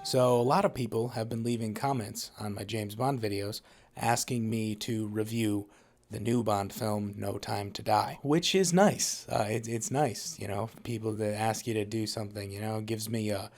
So a lot of people have been leaving comments on my James Bond videos asking me to review the new Bond film, No Time to Die, which is nice. It's nice, people that ask you to do something, it gives me a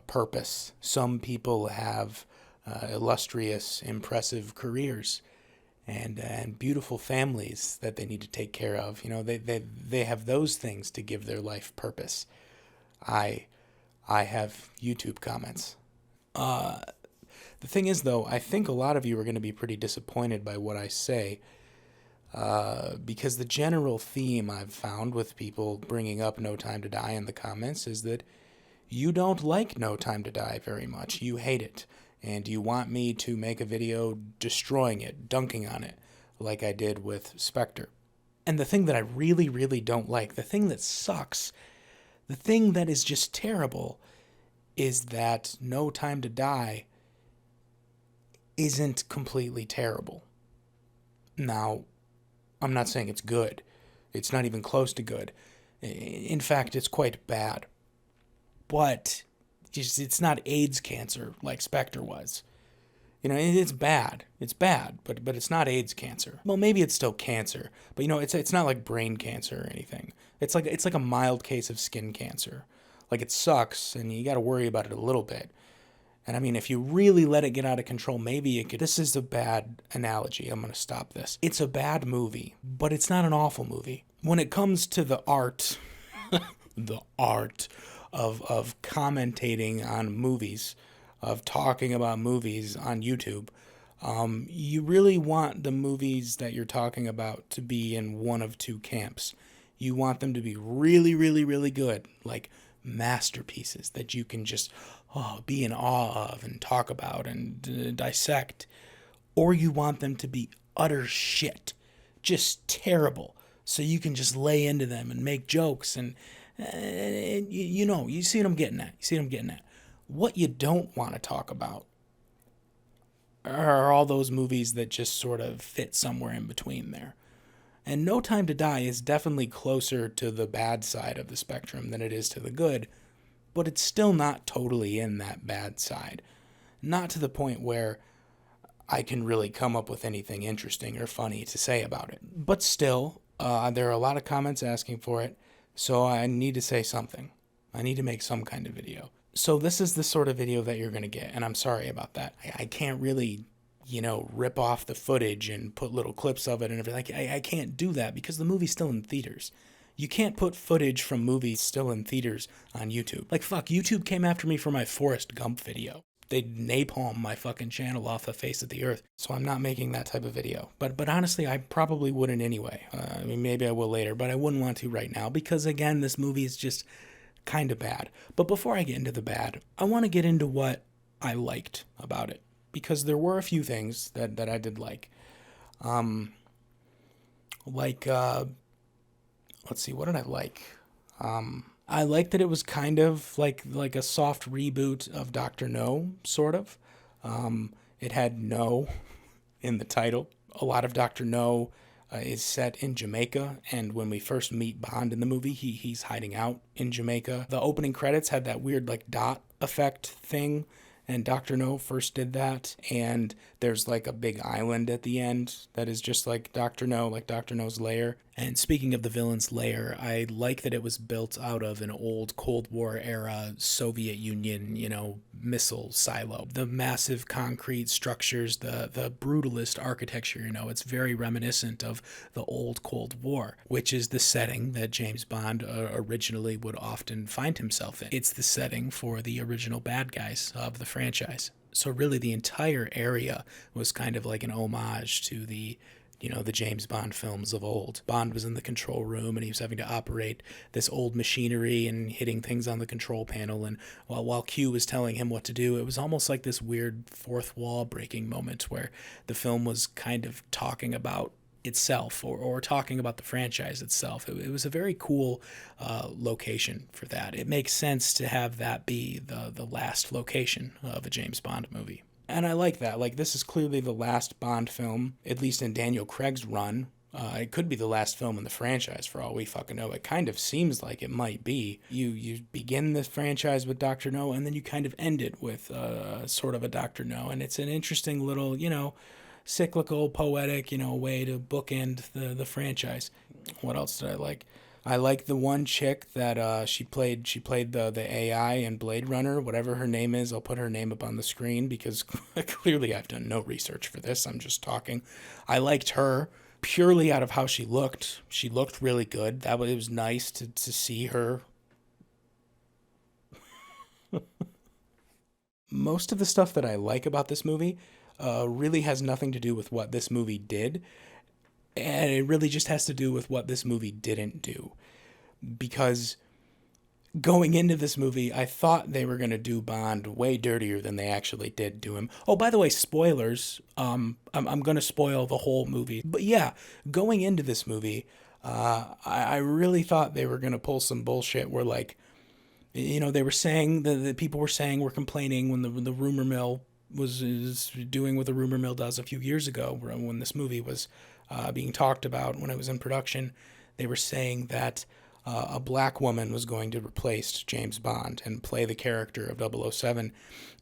purpose. Some people have illustrious, impressive careers and beautiful families that they need to take care of. They have those things to give their life purpose. I have YouTube comments. The thing is, though, I think a lot of you are going to be pretty disappointed by what I say, because the general theme I've found with people bringing up No Time to Die in the comments is that you don't like No Time to Die very much. You hate it, and you want me to make a video destroying it, dunking on it, like I did with Spectre. And the thing that I really, really don't like, the thing that sucks, the thing that is just terrible, is that No Time to Die isn't completely terrible. Now, I'm not saying it's good. It's not even close to good. In fact, it's quite bad. But it's not AIDS cancer like Spectre was. It's bad. It's bad, but it's not AIDS cancer. Well, maybe it's still cancer, but it's not like brain cancer or anything. It's like a mild case of skin cancer. Like, it sucks, and you got to worry about it a little bit. And I mean, if you really let it get out of control, maybe it could. This is a bad analogy. I'm going to stop this. It's a bad movie, but it's not an awful movie. When it comes to the art, the art of commentating on movies, of talking about movies on YouTube, you really want the movies that you're talking about to be in one of two camps. You want them to be really, really, really good, like masterpieces that you can just be in awe of and talk about and dissect. Or you want them to be utter shit, just terrible, so you can just lay into them and make jokes and you see what I'm getting at. What you don't want to talk about are all those movies that just sort of fit somewhere in between there. And No Time to Die is definitely closer to the bad side of the spectrum than it is to the good, but it's still not totally in that bad side. Not to the point where I can really come up with anything interesting or funny to say about it. But still, there are a lot of comments asking for it, so I need to say something. I need to make some kind of video. So this is the sort of video that you're going to get, and I'm sorry about that. I can't really rip off the footage and put little clips of it and everything. I can't do that because the movie's still in theaters. You can't put footage from movies still in theaters on YouTube. Like, fuck, YouTube came after me for my Forrest Gump video. They'd napalm my fucking channel off the face of the earth. So I'm not making that type of video. But honestly, I probably wouldn't anyway. Maybe I will later, but I wouldn't want to right now because, again, this movie is just kind of bad. But before I get into the bad, I want to get into what I liked about it, because there were a few things that I did like. Let's see, what did I like? I liked that it was kind of like a soft reboot of Dr. No, sort of. It had No in the title. A lot of Dr. No is set in Jamaica, and when we first meet Bond in the movie, he's hiding out in Jamaica. The opening credits had that weird dot effect thing, and Dr. No first did that, and there's a big island at the end that is just like Dr. No, like Dr. No's lair. And speaking of the villain's lair, I like that it was built out of an old Cold War era Soviet Union, missile silo. The massive concrete structures, the brutalist architecture, it's very reminiscent of the old Cold War, which is the setting that James Bond originally would often find himself in. It's the setting for the original bad guys of the franchise. So really the entire area was kind of like an homage to the James Bond films of old. Bond was in the control room and he was having to operate this old machinery and hitting things on the control panel. And while Q was telling him what to do, it was almost like this weird fourth wall breaking moment where the film was kind of talking about itself or talking about the franchise itself. It was a very cool location for that. It makes sense to have that be the last location of a James Bond movie. And I like that. This is clearly the last Bond film, at least in Daniel Craig's run, It could be the last film in the franchise for all we fucking know. It kind of seems like it might be. You begin the franchise with Dr. No, and then you kind of end it with sort of a Dr. No. And it's an interesting little, cyclical, poetic, way to bookend the franchise. What else did I like? I like the one chick that she played the AI in Blade Runner, whatever her name is. I'll put her name up on the screen because clearly I've done no research for this. I'm just talking. I liked her purely out of how she looked. She looked really good. It was nice to see her. Most of the stuff that I like about this movie really has nothing to do with what this movie did. And it really just has to do with what this movie didn't do. Because going into this movie, I thought they were going to do Bond way dirtier than they actually did do him. Oh, by the way, spoilers. I'm going to spoil the whole movie. But yeah, going into this movie, I really thought they were going to pull some bullshit where, like, they were saying, the people were complaining when the rumor mill is doing what the rumor mill does a few years ago when this movie was being talked about when it was in production. They were saying that a black woman was going to replace James Bond and play the character of 007.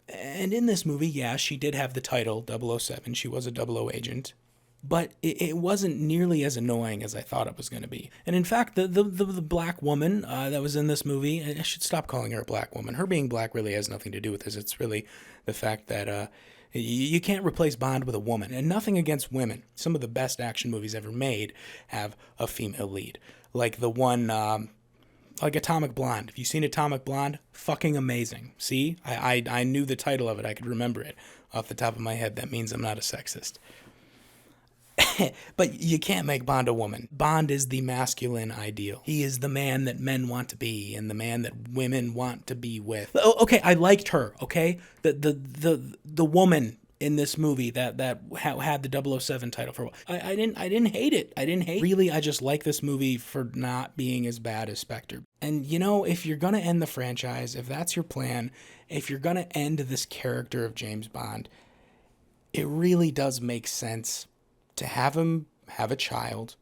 And in this movie, yeah, she did have the title 007. She was a 00 agent. But it wasn't nearly as annoying as I thought it was going to be. And in fact, the black woman that was in this movie, I should stop calling her a black woman. Her being black really has nothing to do with this. It's really the fact that you can't replace Bond with a woman. And nothing against women. Some of the best action movies ever made have a female lead. Like the one, like Atomic Blonde. If you've seen Atomic Blonde, fucking amazing. See? I knew the title of it. I could remember it off the top of my head. That means I'm not a sexist. But you can't make Bond a woman. Bond is the masculine ideal. He is the man that men want to be and the man that women want to be with. Oh, okay, I liked her, okay? The woman in this movie that had the 007 title for a while. I didn't hate it. Really, I just like this movie for not being as bad as Spectre. And if you're going to end the franchise, if that's your plan, if you're going to end this character of James Bond, it really does make sense to have him have a child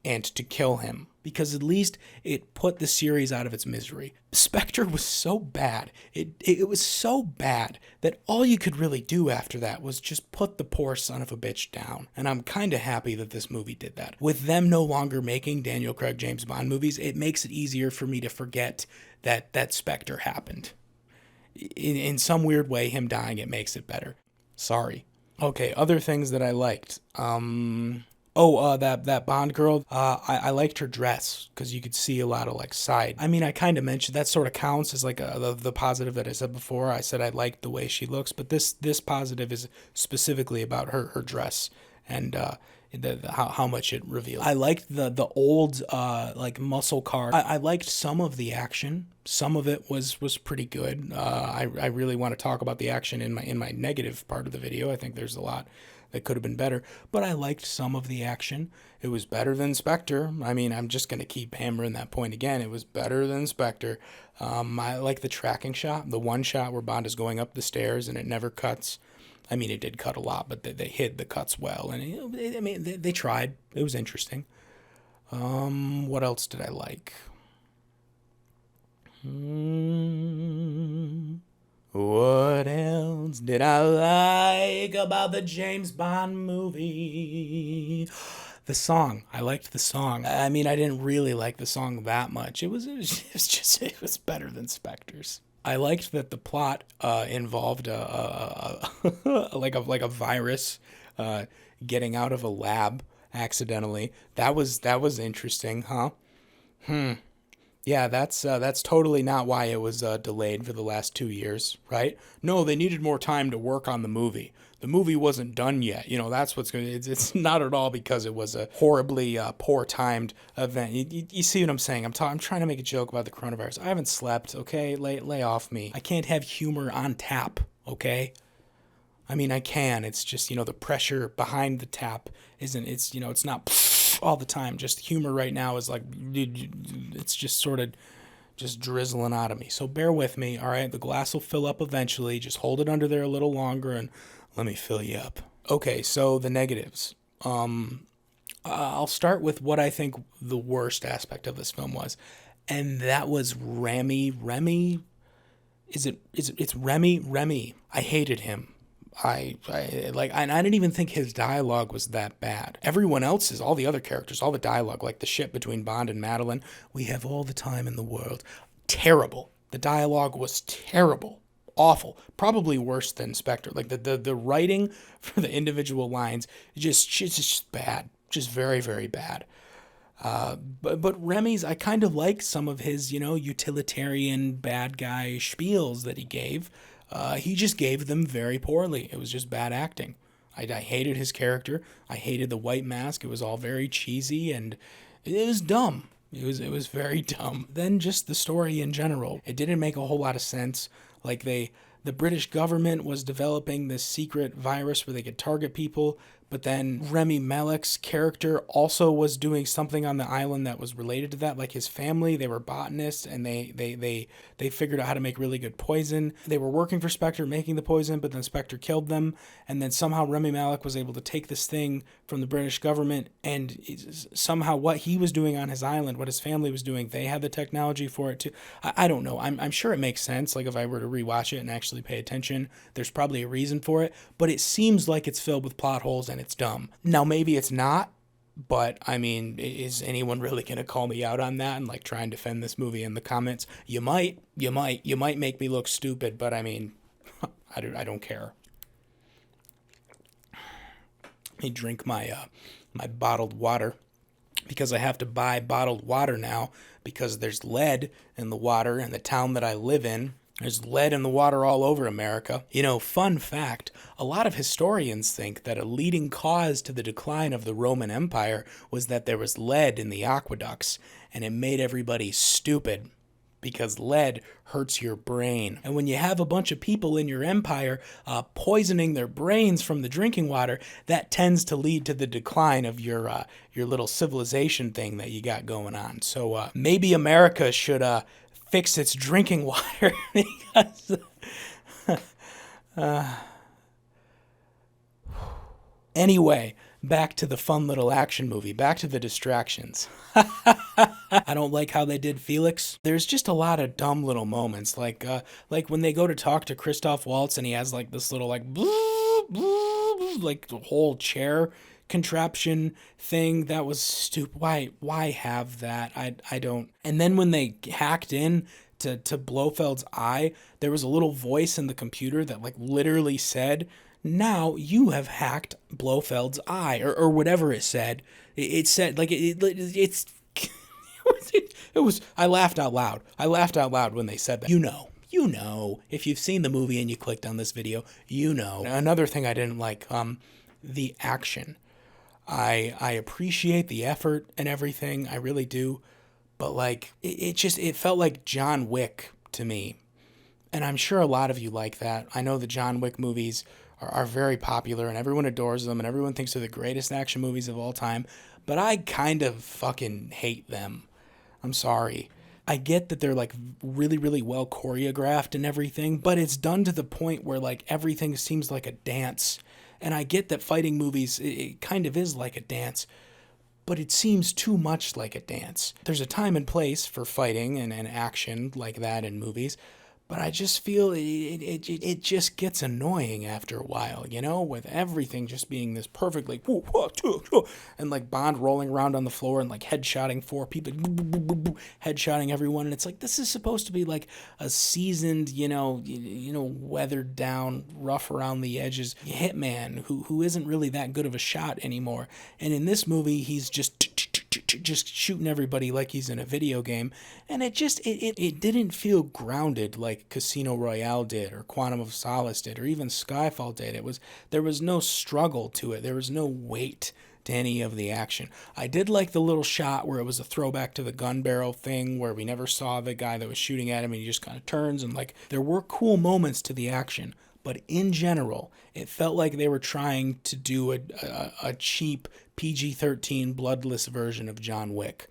and to kill him, because at least it put the series out of its misery. Spectre was so bad. It was so bad that all you could really do after that was just put the poor son of a bitch down. And I'm kind of happy that this movie did that. With them no longer making Daniel Craig James Bond movies, it makes it easier for me to forget that Spectre happened. In some weird way, him dying, it makes it better. Sorry. Okay, other things that I liked. That Bond girl, I liked her dress because you could see a lot of like side. I mean, I kind of mentioned that sort of counts as like the positive that I said before. I said I liked the way she looks, but this positive is specifically about her dress and how much it revealed. I liked the old like muscle car. I liked some of the action. Some of it was pretty good. I really want to talk about the action in my negative part of the video. I think there's a lot that could have been better, but I liked some of the action. It was better than Spectre. I mean, I'm just going to keep hammering that point again. It was better than Spectre. I like the tracking shot, the one shot where Bond is going up the stairs and it never cuts. I mean, it did cut a lot, but they hid the cuts well. And they tried. It was interesting. What else did I like? What else did I like about the James Bond movie? The song. I liked the song. I mean, I didn't really like the song that much. It was better than Spectre's. I liked that the plot involved like a virus getting out of a lab accidentally. That was interesting, huh? Yeah, that's totally not why it was delayed for the last 2 years, right? No, they needed more time to work on the movie. The movie wasn't done yet. That's what's going. It's not at all because it was a horribly poor timed event. You see what I'm saying? I'm trying to make a joke about the coronavirus. I haven't slept. Okay, lay off me. I can't have humor on tap. Okay. I mean, I can. It's just the pressure behind the tap isn't. It's not all the time. Just humor right now is like it's just sort of just drizzling out of me. So bear with me. All right, the glass will fill up eventually. Just hold it under there a little longer and let me fill you up. Okay, so the negatives. I'll start with what I think the worst aspect of this film was, and that was Remy. It's Remy. I hated him. I like, and I didn't even think his dialogue was that bad. Everyone else's, all the other characters, all the dialogue, like the shit between Bond and Madeline, we have all the time in the world. Terrible. The dialogue was terrible. Awful. Probably worse than Spectre. Like the writing for the individual lines, just bad. Just very, very bad. But Remy's, I kind of like some of his, utilitarian bad guy spiels that he gave. He just gave them very poorly. It was just bad acting. I hated his character. I hated the white mask. It was all very cheesy and it was dumb. It was very dumb. Then just the story in general. It didn't make a whole lot of sense. Like the British government was developing this secret virus where they could target people, but then Remy Malek's character also was doing something on the island that was related to that. Like his family, they were botanists and they figured out how to make really good poison. They were working for Spectre making the poison, but then Spectre killed them. And then somehow Remy Malek was able to take this thing from the British government, and somehow what he was doing on his island, what his family was doing, they had the technology for it too. I don't know. I'm sure it makes sense. Like if I were to rewatch it and actually pay attention, there's probably a reason for it, but it seems like it's filled with plot holes and it's dumb. Now, maybe it's not, but I mean, is anyone really going to call me out on that and like try and defend this movie in the comments? You might make me look stupid, but I mean, I don't care. Let me drink my bottled water because I have to buy bottled water now because there's lead in the water in the town that I live in. There's lead in the water all over America. Fun fact, a lot of historians think that a leading cause to the decline of the Roman Empire was that there was lead in the aqueducts, and it made everybody stupid because lead hurts your brain. And when you have a bunch of people in your empire poisoning their brains from the drinking water, that tends to lead to the decline of your little civilization thing that you got going on. So maybe America should fix its drinking water because anyway, back to the fun little action movie, back to the distractions. I don't like how they did Felix. There's just a lot of dumb little moments, like when they go to talk to Christoph Waltz and he has like this little like like the whole chair contraption thing that was stupid. Why have that? I don't. And then when they hacked in to Blofeld's eye, there was a little voice in the computer that like literally said, now you have hacked Blofeld's eye, or whatever it said. It said like it's it was. I laughed out loud. When they said that. If you've seen the movie and you clicked on this video, Another thing I didn't like, the action. I appreciate the effort and everything, I really do, but like it felt like John Wick to me, and I'm sure a lot of you like that. I know the John Wick movies are very popular and everyone adores them and everyone thinks they're the greatest action movies of all time, but I kind of fucking hate them. I'm sorry. I get that they're like really, really well choreographed and everything, but it's done to the point where like everything seems like a dance. And I get that fighting movies, it kind of is like a dance, but it seems too much like a dance. There's a time and place for fighting and action like that in movies, but I just feel it just gets annoying after a while, with everything just being this perfect, like, and like Bond rolling around on the floor and like headshotting four people, headshotting everyone, and it's like, this is supposed to be like a seasoned, weathered down, rough around the edges hitman who isn't really that good of a shot anymore, and in this movie he's just shooting everybody like he's in a video game, and it didn't feel grounded like Casino Royale did, or Quantum of Solace did, or even Skyfall did. There was no struggle to it. There was no weight to any of the action. I did like the little shot where it was a throwback to the gun barrel thing, where we never saw the guy that was shooting at him, and he just kind of turns, and like there were cool moments to the action. But in general, it felt like they were trying to do a cheap PG-13 bloodless version of John Wick.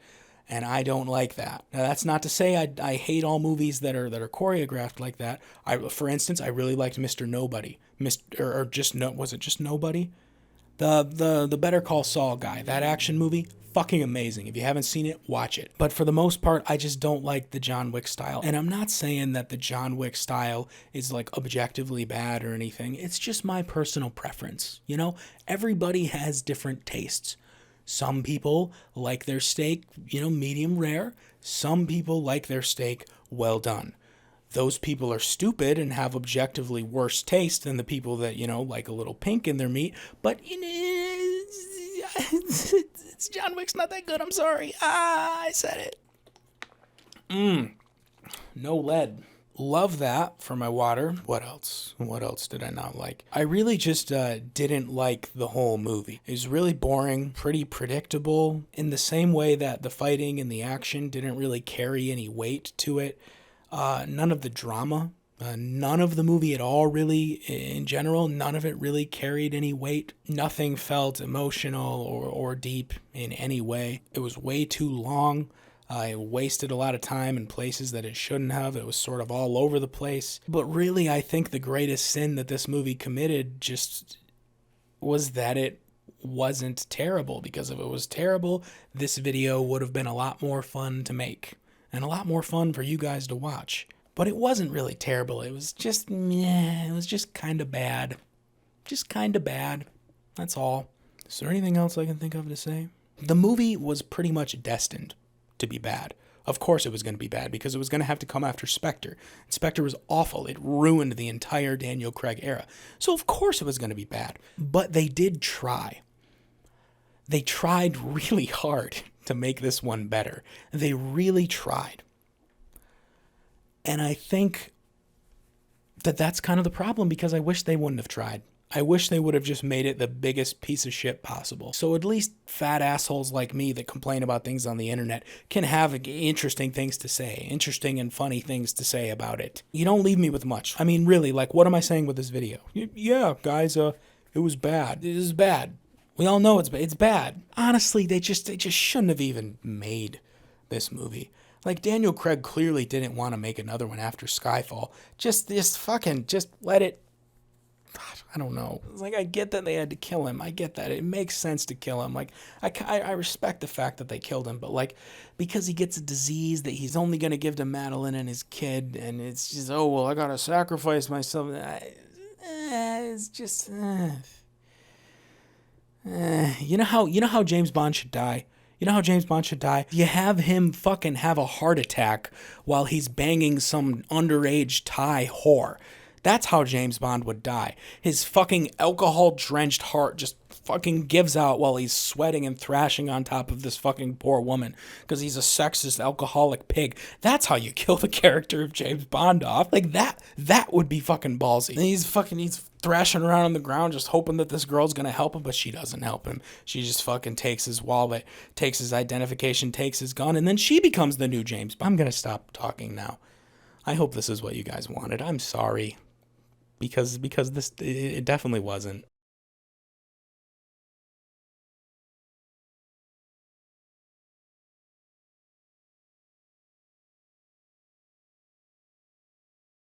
And I don't like that. Now, that's not to say I hate all movies that are choreographed like that. For instance, I really liked Mr. Nobody. Was it just Nobody? The Better Call Saul guy, that action movie, fucking amazing. If you haven't seen it, watch it. But for the most part, I just don't like the John Wick style. And I'm not saying that the John Wick style is like objectively bad or anything. It's just my personal preference. You know, everybody has different tastes. Some people like their steak, medium rare. Some people like their steak well done. Those people are stupid and have objectively worse taste than the people that, like a little pink in their meat. But it's John Wick's not that good. I'm sorry. I said it. No lead. Love that for my water. What else? What else did I not like? I really just didn't like the whole movie. It was really boring, pretty predictable, in the same way that the fighting and the action didn't really carry any weight to it. None of the drama, none of the movie at all really, in general, none of it really carried any weight. Nothing felt emotional or deep in any way. It was way too long. It wasted a lot of time in places that it shouldn't have. It was sort of all over the place. But really, I think the greatest sin that this movie committed just was that it wasn't terrible. Because if it was terrible, this video would have been a lot more fun to make. And a lot more fun for you guys to watch. But it wasn't really terrible. It was just, it was just kind of bad. Just kind of bad. That's all. Is there anything else I can think of to say? The movie was pretty much destined to be bad. Of course it was going to be bad because it was going to have to come after Spectre. Spectre was awful. It ruined the entire Daniel Craig era. So of course it was going to be bad. But they did try. They tried really hard to make this one better. They really tried. And I think that that's kind of the problem because I wish they wouldn't have tried. I wish they would have just made it the biggest piece of shit possible. So at least fat assholes like me that complain about things on the internet can have interesting things to say, interesting and funny things to say about it. You don't leave me with much. I mean, really, like, what am I saying with this video? Yeah, guys, it was bad. It is bad. We all know it's bad. Honestly, they just shouldn't have even made this movie. Like, Daniel Craig clearly didn't want to make another one after Skyfall. Just let it. God, I don't know. It's like, I get that they had to kill him. I get that. It makes sense to kill him. Like, I respect the fact that they killed him, but, like, because he gets a disease that he's only going to give to Madeline and his kid, and it's just, oh, well, I got to sacrifice myself. It's just, you know how James Bond should die? You know how James Bond should die? You have him fucking have a heart attack while he's banging some underage Thai whore. That's how James Bond would die. His fucking alcohol-drenched heart just fucking gives out while he's sweating and thrashing on top of this fucking poor woman because he's a sexist alcoholic pig. That's how you kill the character of James Bond off. Like, that would be fucking ballsy. And he's thrashing around on the ground just hoping that this girl's gonna help him, but she doesn't help him. She just fucking takes his wallet, takes his identification, takes his gun, and then she becomes the new James Bond. I'm gonna stop talking now. I hope this is what you guys wanted. I'm sorry. Because this, it definitely wasn't.